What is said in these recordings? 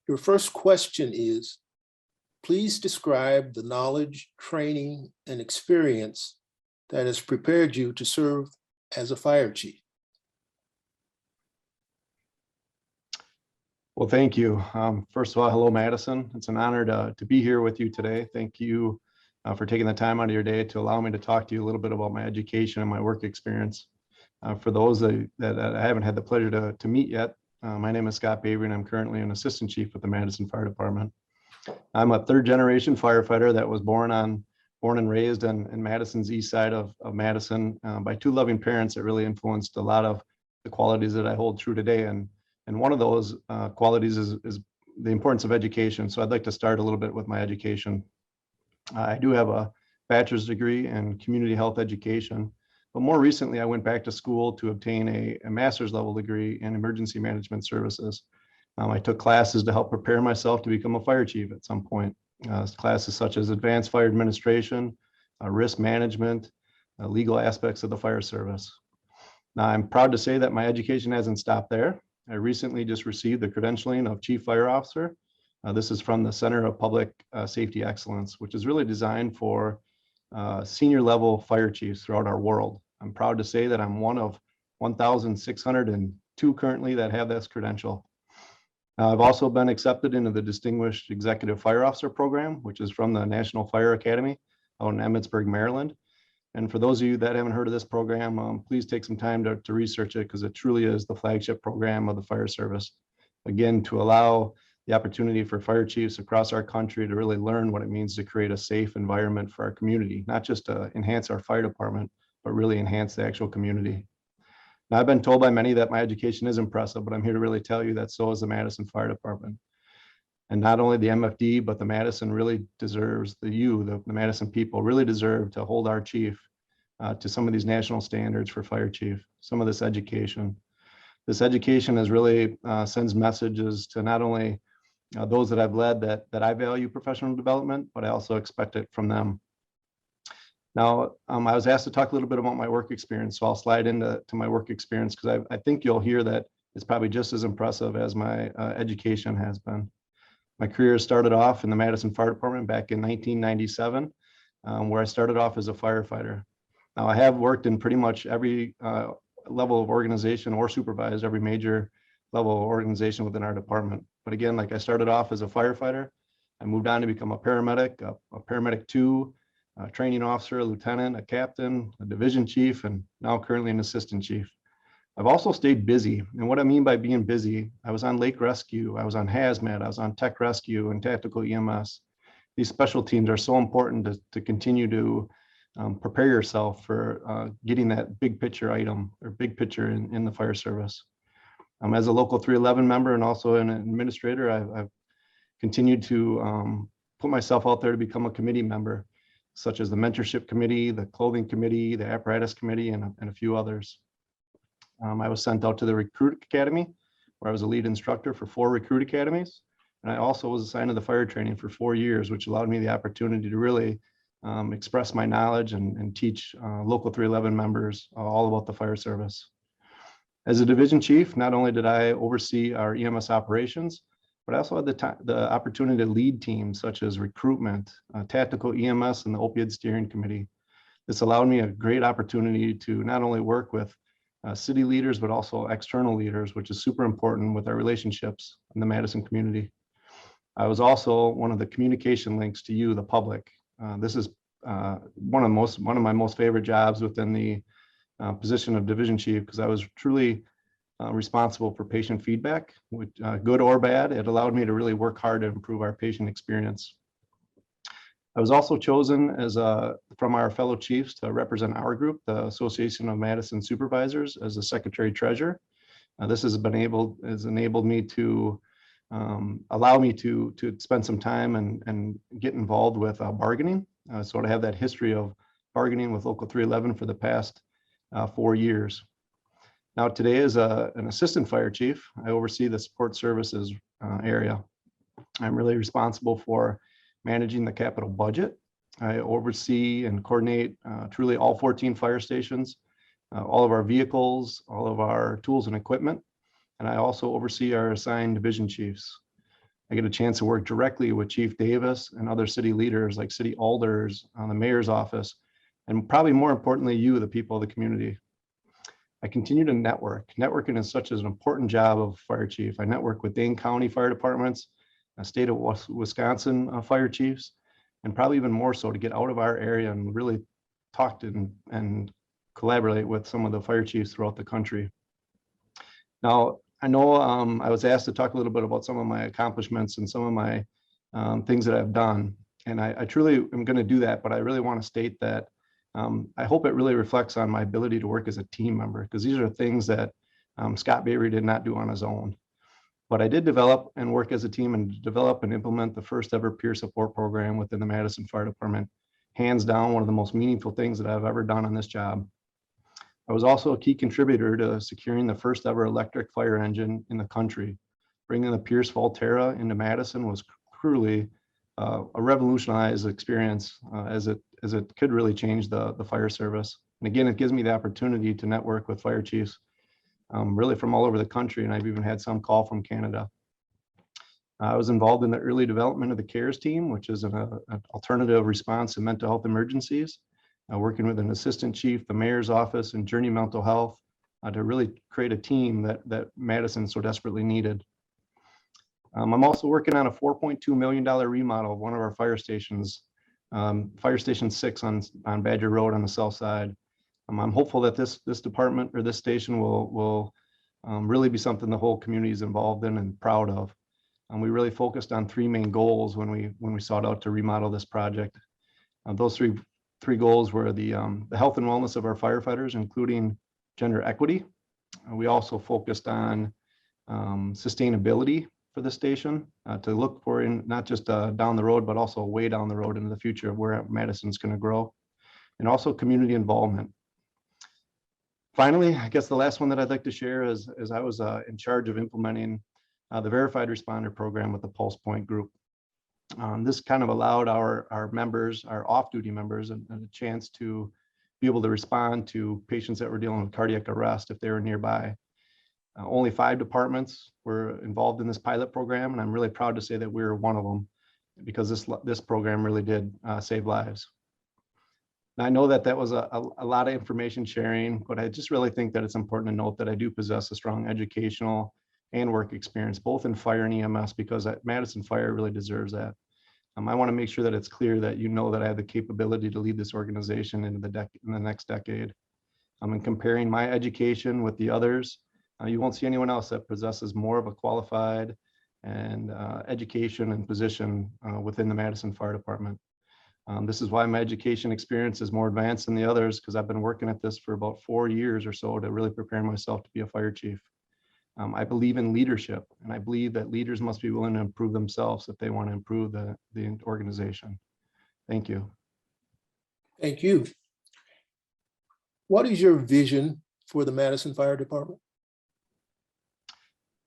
Your first question is, please describe the knowledge, training, and experience that has prepared you to serve as a fire chief. Well, thank you. First of all, hello, Madison. It's an honor to be here with you today. Thank you for taking the time out of your day to allow me to talk to you a little bit about my education and my work experience. For those that I haven't had the pleasure to meet yet, my name is Scott Bavery, and I'm currently an assistant chief with the Madison Fire Department. I'm a third-generation firefighter that was born and raised in Madison's east side of Madison by two loving parents that really influenced a lot of the qualities that I hold true today. And one of those qualities is the importance of education. So I'd like to start a little bit with my education. I do have a bachelor's degree in community health education, but more recently I went back to school to obtain a master's level degree in emergency management services. I took classes to help prepare myself to become a fire chief at some point. Classes such as advanced fire administration, risk management, legal aspects of the fire service. Now, I'm proud to say that my education hasn't stopped there. I recently just received the credentialing of Chief Fire Officer. This is from the Center of Public Safety Excellence, which is really designed for senior level fire chiefs throughout our world. I'm proud to say that I'm one of 1,602 currently that have this credential. I've also been accepted into the Distinguished Executive Fire Officer Program, which is from the National Fire Academy out in Emmitsburg, Maryland. And for those of you that haven't heard of this program, please take some time to research it, because it truly is the flagship program of the fire service. Again, to allow the opportunity for fire chiefs across our country to really learn what it means to create a safe environment for our community, not just to enhance our fire department, but really enhance the actual community. Now, I've been told by many that my education is impressive, but I'm here to really tell you that so is the Madison Fire Department. And not only the MFD, but the Madison really deserves, the Madison people really deserve to hold our chief to some of these national standards for fire chief, some of this education. This education is really sends messages to not only those that I've led that I value professional development, but I also expect it from them. Now, I was asked to talk a little bit about my work experience, so I'll slide into my work experience, because I think you'll hear that it's probably just as impressive as my education has been. My career started off in the Madison Fire Department back in 1997, where I started off as a firefighter. Now, I have worked in pretty much every level of organization or supervised every major level of organization within our department. But again, like I started off as a firefighter, I moved on to become a paramedic, a paramedic 2, a training officer, a lieutenant, a captain, a division chief, and now currently an assistant chief. I've also stayed busy. And what I mean by being busy, I was on lake rescue, I was on hazmat, I was on tech rescue and tactical EMS. These special teams are so important to continue to prepare yourself for getting that big picture item or big picture in the fire service. As a local 311 member and also an administrator, I've continued to put myself out there to become a committee member, such as the mentorship committee, the clothing committee, the apparatus committee, and a few others. I was sent out to the recruit academy, where I was a lead instructor for 4 recruit academies. And I also was assigned to the fire training for 4 years, which allowed me the opportunity to really express my knowledge and teach local 311 members all about the fire service. As a division chief, not only did I oversee our EMS operations, but I also had the opportunity to lead teams such as recruitment, tactical EMS, and the opioid steering committee. This allowed me a great opportunity to not only work with city leaders, but also external leaders, which is super important with our relationships in the Madison community. I was also one of the communication links to you, the public. This is one of my most favorite jobs within the position of division chief, because I was truly responsible for patient feedback, which, good or bad. It allowed me to really work hard to improve our patient experience. I was also chosen from our fellow chiefs to represent our group, the Association of Madison Supervisors, as the secretary treasurer. This has enabled me to allow me to spend some time and get involved with bargaining. So I have that history of bargaining with Local 311 for the past 4 years. Now, today as an assistant fire chief, I oversee the support services area. I'm really responsible for managing the capital budget. I oversee and coordinate truly all 14 fire stations, all of our vehicles, all of our tools and equipment. And I also oversee our assigned division chiefs. I get a chance to work directly with Chief Davis and other city leaders like city alders, the mayor's office, and probably more importantly, you, the people of the community. I continue to network. Networking is such an important job of fire chief. I network with Dane County fire departments, state of Wisconsin fire chiefs, and probably even more so to get out of our area and really talk to and collaborate with some of the fire chiefs throughout the country. Now, I know I was asked to talk a little bit about some of my accomplishments and some of my things that I've done. And I truly am going to do that, but I really want to state that I hope it really reflects on my ability to work as a team member, because these are things that Scott Bavery did not do on his own. But I did develop and work as a team and develop and implement the first ever peer support program within the Madison Fire Department. Hands down, one of the most meaningful things that I've ever done on this job. I was also a key contributor to securing the first ever electric fire engine in the country. Bringing the Pierce Volterra into Madison was truly a revolutionized experience as it could really change the fire service. And again, it gives me the opportunity to network with fire chiefs really from all over the country, and I've even had some call from Canada. I was involved in the early development of the CARES team, which is an alternative response to mental health emergencies, working with an assistant chief, the mayor's office, and Journey Mental Health to really create a team that Madison so desperately needed. I'm also working on a $4.2 million remodel of one of our fire stations, Fire Station 6 on Badger Road on the south side. I'm hopeful that this department or this station will really be something the whole community is involved in and proud of. We really focused on three main goals when we sought out to remodel this project. Those three goals were the health and wellness of our firefighters, including gender equity. We also focused on sustainability for the station to look for in not just down the road, but also way down the road into the future of where Madison's going to grow, and also community involvement. Finally, I guess the last one that I'd like to share is I was in charge of implementing the Verified Responder Program with the Pulse Point Group. This kind of allowed our members, our off-duty members, a chance to be able to respond to patients that were dealing with cardiac arrest if they were nearby. Only 5 departments were involved in this pilot program, and I'm really proud to say that we were one of them, because this program really did save lives. Now, I know that was a lot of information sharing, but I just really think that it's important to note that I do possess a strong educational and work experience, both in fire and EMS, because Madison Fire really deserves that. I want to make sure that it's clear that you know that I have the capability to lead this organization into in the next decade. In comparing my education with the others, you won't see anyone else that possesses more of a qualified and education and position within the Madison Fire Department. This is why my education experience is more advanced than the others, because I've been working at this for about 4 years or so to really prepare myself to be a fire chief. I believe in leadership, and I believe that leaders must be willing to improve themselves if they want to improve the organization. Thank you. Thank you. What is your vision for the Madison Fire Department?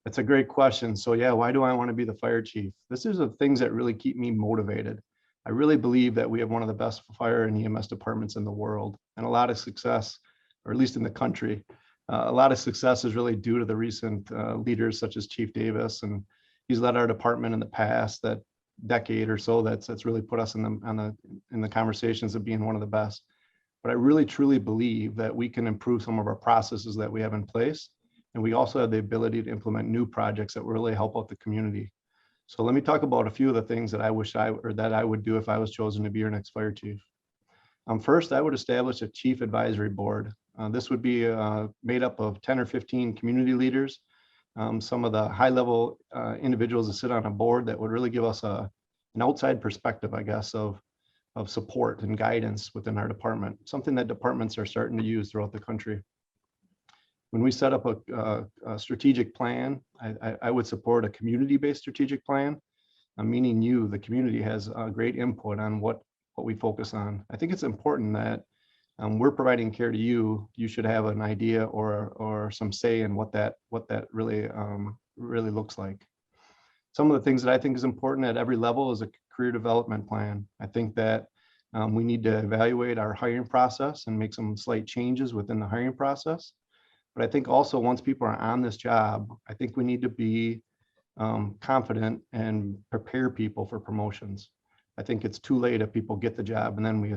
That's a great question. So yeah, why do I want to be the fire chief? This is the things that really keep me motivated. I really believe that we have one of the best fire and EMS departments in the world, and a lot of success, or at least in the country. A lot of success is really due to the recent leaders such as Chief Davis, and he's led our department in the past that decade or so. That's really put us in the conversations of being one of the best. But I really truly believe that we can improve some of our processes that we have in place, and we also have the ability to implement new projects that will really help out the community. So let me talk about a few of the things that I would do if I was chosen to be your next fire chief. First, I would establish a chief advisory board. This would be made up of 10 or 15 community leaders, some of the high-level individuals that sit on a board that would really give us an outside perspective, I guess, of support and guidance within our department, something that departments are starting to use throughout the country. When we set up a strategic plan, I would support a community-based strategic plan, meaning you, the community, has great input on what we focus on. I think it's important that we're providing care to you. You should have an idea or some say in what that really looks like. Some of the things that I think is important at every level is a career development plan. I think that we need to evaluate our hiring process and make some slight changes within the hiring process. But I think also once people are on this job, I think we need to be confident and prepare people for promotions. I think it's too late if people get the job and then we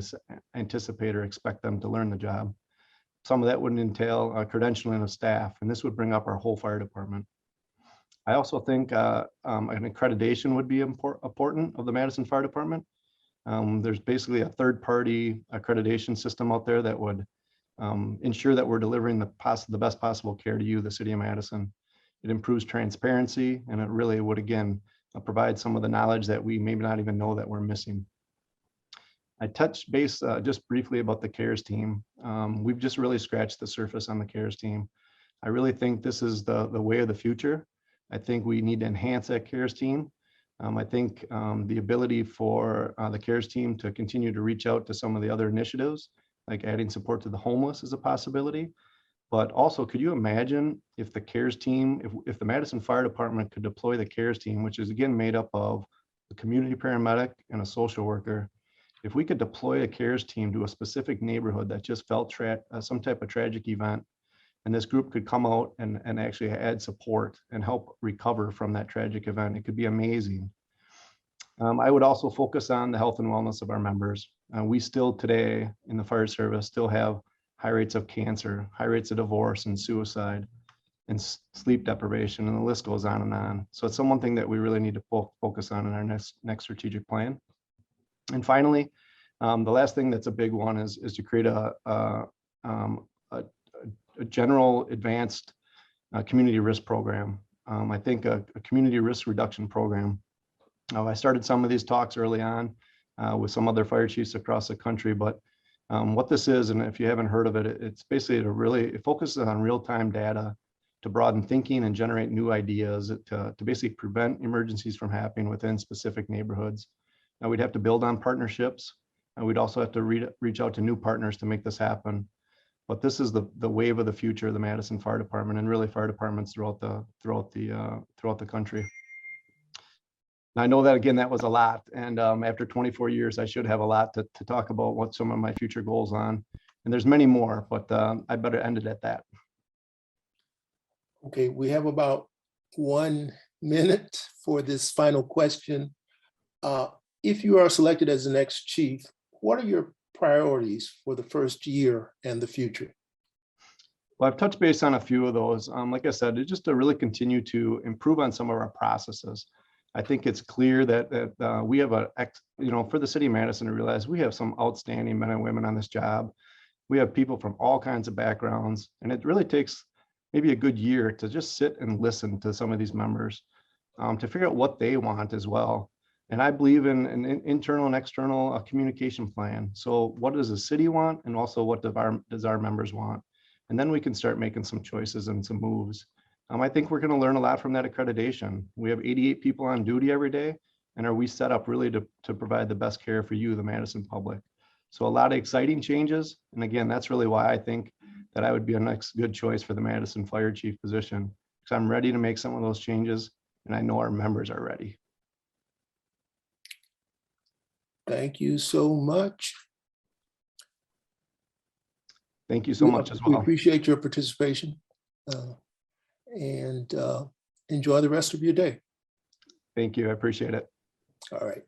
anticipate or expect them to learn the job. Some of that would entail credentialing of staff, and this would bring up our whole fire department. I also think an accreditation would be important of the Madison Fire Department. There's basically a third-party accreditation system out there that would ensure that we're delivering the best possible care to you, the city of Madison. It improves transparency, and it really would, again, provide some of the knowledge that we maybe not even know that we're missing. I touched base just briefly about the CARES team. We've just really scratched the surface on the CARES team. I really think this is the way of the future. I think we need to enhance that CARES team. I think the ability for the CARES team to continue to reach out to some of the other initiatives, like adding support to the homeless, is a possibility. But also, could you imagine if the CARES team, if the Madison Fire Department could deploy the CARES team, which is again made up of a community paramedic and a social worker, if we could deploy a CARES team to a specific neighborhood that just felt some type of tragic event, and this group could come out and actually add support and help recover from that tragic event, it could be amazing. I would also focus on the health and wellness of our members. We still today in the fire service still have high rates of cancer, high rates of divorce and suicide, and sleep deprivation, and the list goes on and on. So it's one thing that we really need to focus on in our next strategic plan. And finally, the last thing that's a big one is to create a general advanced community risk program. I think a community risk reduction program. I started some of these talks early on with some other fire chiefs across the country, but what this is, and if you haven't heard of it, it's basically it focuses on real-time data to broaden thinking and generate new ideas to basically prevent emergencies from happening within specific neighborhoods. Now we'd have to build on partnerships, and we'd also have to reach out to new partners to make this happen. But this is the wave of the future of the Madison Fire Department, and really fire departments throughout the country. I know that, again, that was a lot. And after 24 years, I should have a lot to talk about what some of my future goals on. And there's many more, but I better end it at that. Okay, we have about 1 minute for this final question. If you are selected as the next chief, what are your priorities for the first year and the future? Well, I've touched base on a few of those. Like I said, it's just to really continue to improve on some of our processes. I think it's clear that we have for the city of Madison to realize we have some outstanding men and women on this job. We have people from all kinds of backgrounds, and it really takes maybe a good year to just sit and listen to some of these members to figure out what they want as well. And I believe in an internal and external communication plan. So what does the city want, and also what does our members want? And then we can start making some choices and some moves. I think we're going to learn a lot from that accreditation. We have 88 people on duty every day, and are we set up really to provide the best care for you, the Madison public? So a lot of exciting changes. And again, that's really why I think that I would be a next good choice for the Madison Fire Chief position, because I'm ready to make some of those changes, and I know our members are ready. Thank you so much. Thank you so much as well. We appreciate your participation. And enjoy the rest of your day. Thank you. I appreciate it. All right.